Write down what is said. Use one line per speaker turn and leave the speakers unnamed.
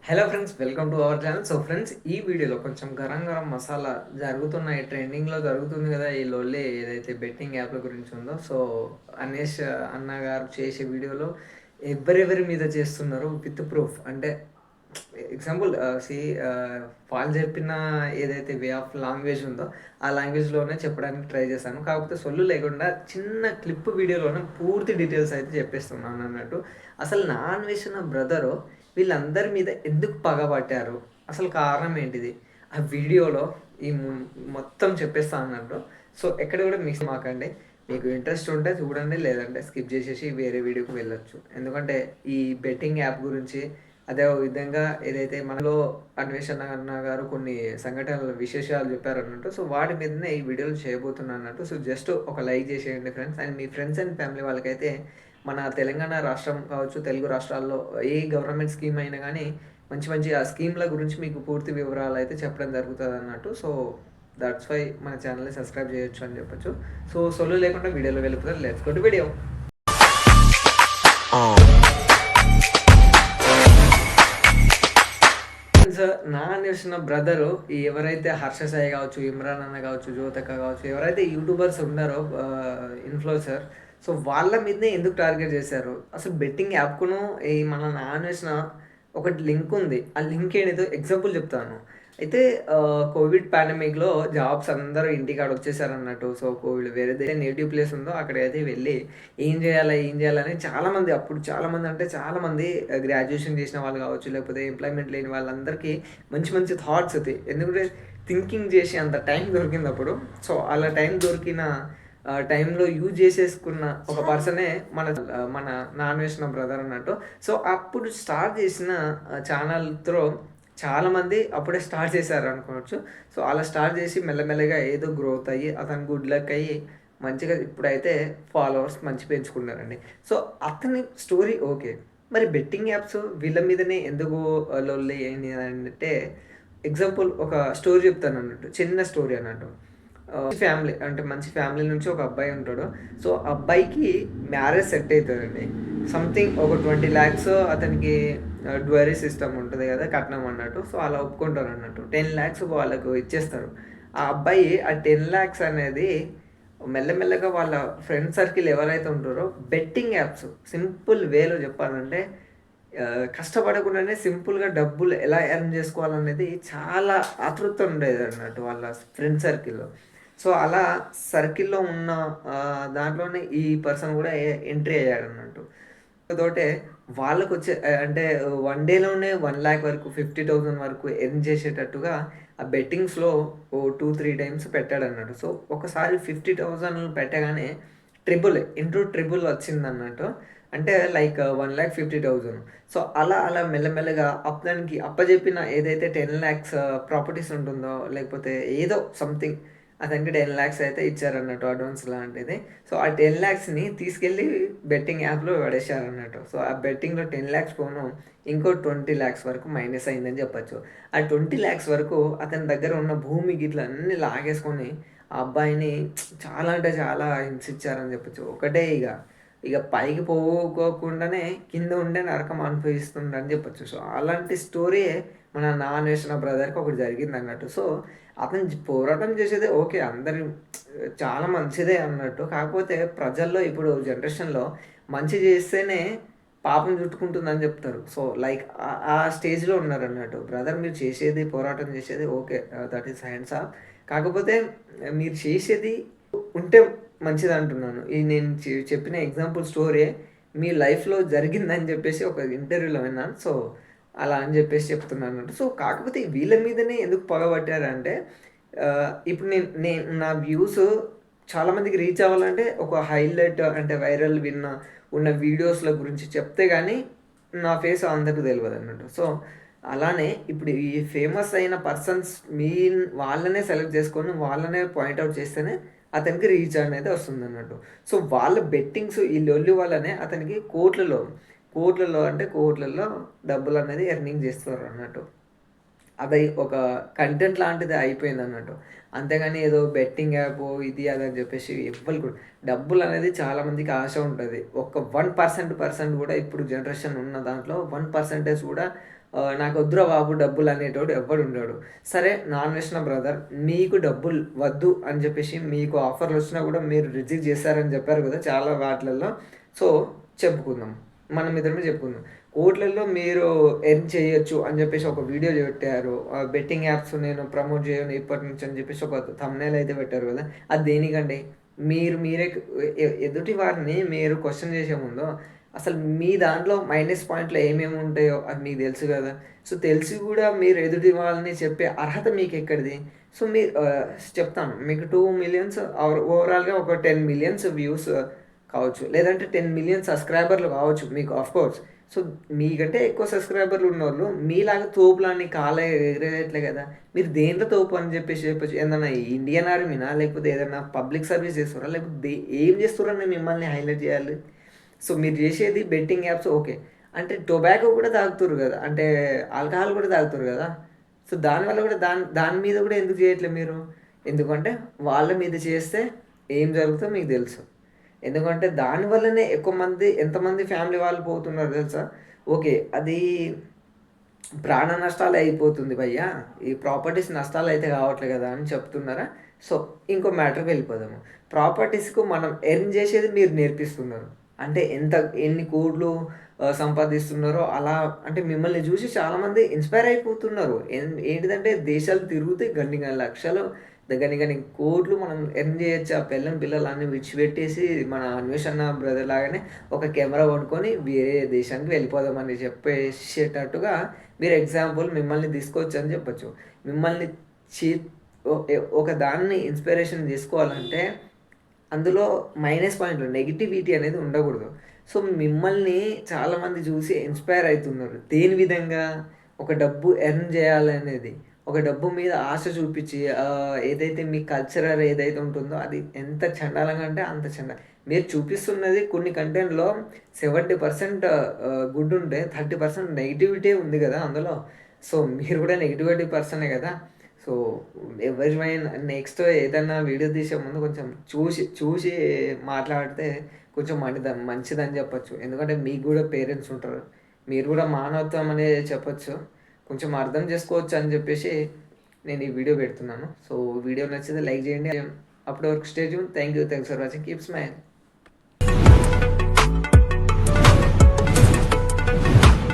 Hello friends, welcome to our channel. So friends, ఈ వీడియోలో కొంచెం గరం గరం మసాలా జరుగుతున్నాయి, ట్రెండింగ్లో జరుగుతుంది కదా ఈ లొల్లి ఏదైతే బెట్టింగ్ యాప్ల గురించి ఉందో. సో అనేష్ అన్న గారు చేసే వీడియోలో ఎవరెవరి మీద చేస్తున్నారు విత్ ప్రూఫ్, అంటే ఎగ్జాంపుల్ సి వాళ్ళు చెప్పిన ఏదైతే వే ఆఫ్ లాంగ్వేజ్ ఉందో ఆ లాంగ్వేజ్లోనే చెప్పడానికి ట్రై చేశాను. కాకపోతే సొల్లు లేకుండా చిన్న క్లిప్ వీడియోలోనే పూర్తి డీటెయిల్స్ అయితే చెప్పేస్తున్నాను అన్నట్టు. అసలు నా అన్వేషణ బ్రదరు వీళ్ళందరి మీద ఎందుకు పగబట్టారు, అసలు కారణం ఏంటిది, ఆ వీడియోలో ఈ మొత్తం చెప్పేస్తా అన్నట్టు. సో ఎక్కడ కూడా మిస్ మాకండి. మీకు ఇంట్రెస్ట్ ఉంటే చూడండి, లేదంటే స్కిప్ చేసేసి వేరే వీడియోకి వెళ్ళొచ్చు. ఎందుకంటే ఈ బెట్టింగ్ యాప్ గురించి అదే విధంగా ఏదైతే మనలో అన్వేషణ అన్న గారు కొన్ని సంఘటనల విశేషాలు చెప్పారన్నట్టు. సో వాటి మీదనే ఈ వీడియోలు చేయబోతున్నాను అన్నట్టు. సో జస్ట్ ఒక లైక్ చేసేయండి friends. And me friends and family వాళ్ళకైతే మన తెలంగాణ రాష్ట్రం కావచ్చు, తెలుగు రాష్ట్రాల్లో ఏ గవర్నమెంట్ స్కీమ్ అయినా కానీ మంచి మంచి ఆ స్కీమ్ల గురించి మీకు పూర్తి వివరాలు అయితే చెప్పడం జరుగుతుంది అన్నట్టు. సో దట్స్ వై మన ఛానల్ని సబ్స్క్రైబ్ చేయొచ్చు అని చెప్పొచ్చు. సో సొల్లు లేకుండా వీడియోలో వెళ్ళిపోతారు. Let's go to video. నా అనిసిన బ్రదరు ఎవరైతే హర్ష సాయి కావచ్చు, ఇమ్రాన్ అన్న కావచ్చు, జ్యోతక్క కావచ్చు, ఎవరైతే యూట్యూబర్స్ ఉన్నారో ఇన్ఫ్లుయెన్సర్, సో వాళ్ళ మీదనే ఎందుకు టార్గెట్ చేశారు? అసలు బెట్టింగ్ యాప్కును ఈ మన నా అన్వేషణ ఒకటి లింక్ ఉంది. ఆ లింక్ ఏంటిదో ఎగ్జాంపుల్ చెప్తాను. అయితే కోవిడ్ పాండమిక్‌లో జాబ్స్ అందరూ ఇంటికాడ వచ్చేసారన్నట్టు. సో కోవిడ్ వేరేదైతే నేటివ్ ప్లేస్ ఉందో అక్కడికైతే వెళ్ళి ఏం చేయాలా? ఏం చేయాలని చాలామంది, అప్పుడు చాలామంది అంటే చాలామంది గ్రాడ్యుయేషన్ చేసిన వాళ్ళు కావచ్చు, లేకపోతే ఎంప్లాయ్‌మెంట్ లేని వాళ్ళందరికీ మంచి మంచి థాట్స్ అవుతాయి. ఎందుకంటే థింకింగ్ చేసే అంత టైం దొరికిందప్పుడు. సో అలా టైం దొరికిన టైంలో యూజ్ చేసేసుకున్న ఒక పర్సనే మన నాన్ వేసిన బ్రదర్ అన్నట్టు. సో అప్పుడు స్టార్ట్ చేసిన ఛానల్ త్రో చాలామంది అప్పుడే స్టార్ట్ చేశారు అనుకోవచ్చు. సో అలా స్టార్ట్ చేసి మెల్లమెల్లగా ఏదో గ్రోత్ అయ్యి అతను గుడ్ లక్ అయ్యి మంచిగా ఇప్పుడైతే ఫాలోవర్స్ మంచి పెంచుకున్నారండి. సో అతని స్టోరీ ఓకే. మరి బెట్టింగ్ యాప్స్ వీళ్ళ మీదనే ఎందుకు లొల్లి ఏంటి అంటే, ఎగ్జాంపుల్ ఒక స్టోరీ చెప్తాను అన్నట్టు, చిన్న స్టోరీ అన్నట్టు. ఫ్యామిలీ అంటే మంచి ఫ్యామిలీ నుంచి ఒక అబ్బాయి ఉంటాడు. సో అబ్బాయికి మ్యారేజ్ సెట్ అవుతుందండి. సంథింగ్ ఒక 20 lakhs అతనికి డ్యూరీ సిస్టమ్ ఉంటుంది కదా, కట్నం అన్నట్టు. సో అలా ఒప్పుకుంటారు అన్నట్టు. 10 lakhs వాళ్ళకు ఇచ్చేస్తారు. ఆ అబ్బాయి ఆ 10 lakhs అనేది మెల్లమెల్లగా వాళ్ళ ఫ్రెండ్ సర్కిల్ ఎవరైతే ఉంటారో బెట్టింగ్ యాప్స్, సింపుల్ వేలో చెప్పాలంటే కష్టపడకుండానే సింపుల్గా డబ్బులు ఎలా ఎర్న్ చేసుకోవాలనేది చాలా ఆతృత ఉండేది అన్నట్టు వాళ్ళ ఫ్రెండ్ సర్కిల్లో. సో అలా సర్కిల్‌లో ఉన్న దాంట్లోనే ఈ పర్సన్ కూడా ఎంట్రీ అయ్యాడన్నట్టు. తోటే వాళ్ళకొచ్చే అంటే వన్ డేలోనే 1,00,000 వరకు, 50,000 వరకు ఎర్న్ చేసేటట్టుగా ఆ బెట్టింగ్స్‌లో ఓ 2, 3 టైమ్స్ పెట్టాడన్నట్టు. సో ఒకసారి 50,000 పెట్టగానే ట్రిపుల్ ఇంటూ ట్రిపుల్ వచ్చిందన్నట్టు. అంటే లైక్ 1,50,000. సో అలా అలా మెల్లమెల్లగా అతనికి అప్పజెప్పిన ఏదైతే 10,00,000 ప్రాపర్టీస్ ఉంటుందో, లేకపోతే ఏదో సంథింగ్ అతనికి 10,00,000 అయితే ఇచ్చారన్నట్టు అడ్వాన్స్ లాంటిది. సో ఆ 10,00,000ని తీసుకెళ్ళి బెట్టింగ్ యాప్‌లో పడేశారన్నట్టు. సో ఆ బెట్టింగ్‌లో 10,00,000 పోను ఇంకో 20,00,000 వరకు మైనస్ అయిందని చెప్పొచ్చు. ఆ 20,00,000 వరకు అతని దగ్గర ఉన్న భూమి గిట్ల అన్నీ లాగేసుకొని ఆ అబ్బాయిని చాలా అంటే చాలా హింసించారని చెప్పొచ్చు. ఒకటే ఇక పైకి పోకోకుండానే కింద ఉండే నరకం అనుభవిస్తుండని చెప్పొచ్చు. సో అలాంటి స్టోరీయే మన నా అన్వేషణ బ్రదర్‌కి ఒకటి జరిగిందన్నట్టు. సో అతను పోరాటం చేసేదే ఓకే. చాలా మంచిదే అన్నట్టు. కాకపోతే ప్రజల్లో ఇప్పుడు జనరేషన్‌లో మంచి చేస్తేనే పాపం చుట్టుకుంటుందని చెప్తారు. సో లైక్ ఆ స్టేజ్‌లో ఉన్నారన్నట్టు. బ్రదర్, మీరు చేసేది, పోరాటం చేసేది okay. That is hands of. కాకపోతే మీరు చేసేది ఉంటే మంచిదంటున్నాను. ఈ నేను చెప్పిన ఎగ్జాంపుల్ స్టోరీయే మీ లైఫ్‌లో జరిగిందని చెప్పేసి ఒక ఇంటర్వ్యూలో విన్నాను. సో అలా అని చెప్పేసి చెప్తున్నానన్నట్టు. సో కాకపోతే వీళ్ళ మీదనే ఎందుకు పగబట్టారంటే, ఇప్పుడు నేను నేను నా వ్యూస్ చాలామందికి రీచ్ అవ్వాలంటే ఒక హైలైట్ అంటే వైరల్ ఉన్న వీడియోస్‌ల గురించి చెప్తే గానీ నా ఫేస్ అందరికి తెలవదన్నట్టు. సో అలానే ఇప్పుడు ఈ ఫేమస్ అయిన పర్సన్స్ వాళ్ళనే సెలెక్ట్ చేసుకొని వాళ్ళనే పాయింట్ ఔట్ చేస్తేనే అతనికి రీచ్ అనేది వస్తుందన్నట్టు. సో వాళ్ళ బెట్టింగ్స్ ఈ లొల్లి వల్లనే అతనికి కోట్లలో డబ్బులనేది ఎర్నింగ్ చేస్తారన్నట్టు. అది ఒక కంటెంట్ లాంటిది అయిపోయిందన్నట్టు. అంతేగాని ఏదో బెట్టింగ్ యాపో ఇది అది అని చెప్పేసి ఎవ్వరు కూడా, డబ్బులనేది చాలా మందికి ఆశ ఉంటది. ఒక 1% కూడా ఇప్పుడు జనరేషన్ ఉన్న దాంట్లో 1% కూడా నాకొద్దురా బాబు డబ్బులు అనేటోడు ఎవ్వడు ఉండడు. సరే నాన్ వెజ్ నా బ్రదర్ మీకు డబ్బులు వద్దు అని చెప్పేసి మీకు ఆఫర్‌లు వచ్చినా కూడా మీరు రిజెక్ట్ చేశారని చెప్పారు కదా! చాలా వాటిలల్లో. సో, చెప్పుకుందాం. మనం ఇద్దరమే చెప్పుకుందాం. కోట్లల్లో మీరు ఎర్న్ చేయొచ్చు అని చెప్పేసి ఒక వీడియో పెట్టారు. బెట్టింగ్ యాప్స్ నేను ప్రమోట్ చేయను ఇప్పటి నుంచి అని చెప్పేసి ఒక థంబ్‌నెయిల్ అయితే పెట్టారు కదా! అది దేనికండి? మీరు మీరే ఎదుటి వారిని మీరు క్వెషన్ చేసే ముందు అసలు మీ దాంట్లో మైనస్ పాయింట్‌లు ఏమేమి ఉంటాయో అది మీకు తెలుసు గదా! సో, తెలిసి గూడా మీరు ఎదుటి వాళ్ళని చెప్పే అర్హత మీకెక్కడిది? సో, మీరు చెప్తాను. మీకు 2,000,000 ఓవరాల్‌గా ఒక 10,000,000 వ్యూస్ కావచ్చు. లేదంటే 10,000,000 సబ్‌స్క్రైబర్‌లు కావచ్చు మీకు ఆఫ్‌కోర్స్. సో, మీకంటే ఎక్కువ సబ్‌స్క్రైబర్‌లు ఉన్నోళ్ళు మీలాగా తోపులాన్ని ఎగరేయట్లే గదా! మీరు దేంట్లో తోపు అని జెప్పేసి చెప్పొచ్చు. ఏదన్నా ఇండియన్ ఆర్మీనా? లేకపోతే ఏదన్నా పబ్లిక్ సర్వీస్ చేస్తుర్రా? లేకపోతే ఏం చేస్తుర్రని మిమ్మల్ని హైలైట్ జేయాలి? సో, మీరు జేసేది బెట్టింగ్ యాప్స్ ఓకే. అంటే టొబాకో గూడా తాగుతుర్రు గదా! అంటే ఆల్కహాల్ గూడా తాగుతుర్రు గదా! సో, దానివల్ల గూడా దాని మీద గూడా ఎందుకు జేయట్లే మీరు? ఎందుకంటే వాళ్ళ మీద చేస్తే ఏం జరుగుతదో మీకు తెలుసు. ఎందుకంటే దాని వల్లనే ఎక్కువ మంది ఎంతమంది ఫ్యామిలీ వాళ్ళు పోతున్నారో తెలుసా? ఓకే. అది ప్రాణ నష్టాలే అయిపోతుంది భయ్యా! ఈ ప్రాపర్టీస్ నష్టాలయితే కావట్లే గదా! అని చెప్తున్నారా? సో, ఇంకో మ్యాటర్‌కి వెళ్ళిపోదాము. ప్రాపర్టీస్‌కు మనం ఎర్న్ జేసేది మీరు నేర్పిస్తున్నారు. అంటే ఎన్ని కోట్లు సంపాదిస్తున్నారో అలా అంటే మిమ్మల్ని జూసి చాలామంది ఇన్‌స్పైర్ అయిపోతున్నారు. ఏంటిదంటే దేశాలు తిరుగుతే గన్ని గన్ని లక్షలు గన్ని గన్ని కోట్లు మనం ఎర్న్ జేయొచ్చు. ఆ పెళ్ళాం, పిల్లలన్నీ విడిచిపెట్టేసి మన అన్వేషణ బ్రదర్ లాగానే ఒక కెమెరా పట్టుకొని వేరే దేశానికి వెళ్ళిపోదామని చెప్పేసేటట్టుగా మీరు ఎగ్జాంపుల్ మిమ్మల్ని తీసుకోవచ్చని చెప్పొచ్చు. మిమ్మల్ని చీ ఒక దాన్ని ఇన్‌స్పిరేషన్ తీసుకోవాలంటే అందులో మైనస్ పాయింట్లు నెగటివిటీ అనేది ఉండకూడదు. సో, మిమ్మల్ని చాలామంది చూసి ఇన్‌స్పైర్ అయితున్నారు. దేని విధంగా? ఒక డబ్బు ఎర్న్ చేయాలనేది. ఒక డబ్బు మీద ఆశ చూపించి ఏదైతే మీ కల్చరల్ ఏదైతే ఉంటుందో అది ఎంత చండాలంగా అంటే అంత మీరు చూపిస్తున్నది కొన్ని కంటెంట్‌లో 70% గుడ్ ఉంటే 30% నెగటివిటీ ఉంది గదా! అందులో. సో, మీరు కూడా నెగటివిటీ పర్సనే గదా! సో, ఎవరిమైనా నెక్స్ట్ ఏదన్నా వీడియో తీసే ముందు కొంచెం చూసి మాట్లాడితే కొంచెం మంచిదని చెప్పొచ్చు. ఎందుకంటే మీకు గూడా పేరెంట్స్ ఉంటారు. మీరు గూడా మానవత్వం అనేది చెప్పొచ్చు. కొంచెం అర్థం చేసుకోవచ్చు అని జెప్పేసి నేను ఈ వీడియో పెడుతున్నాను. సో, వీడియో నచ్చితే లైక్ జేయండి. అప్పటి వరకు stay tune. Thank you. Thanks for watching. Keep smile.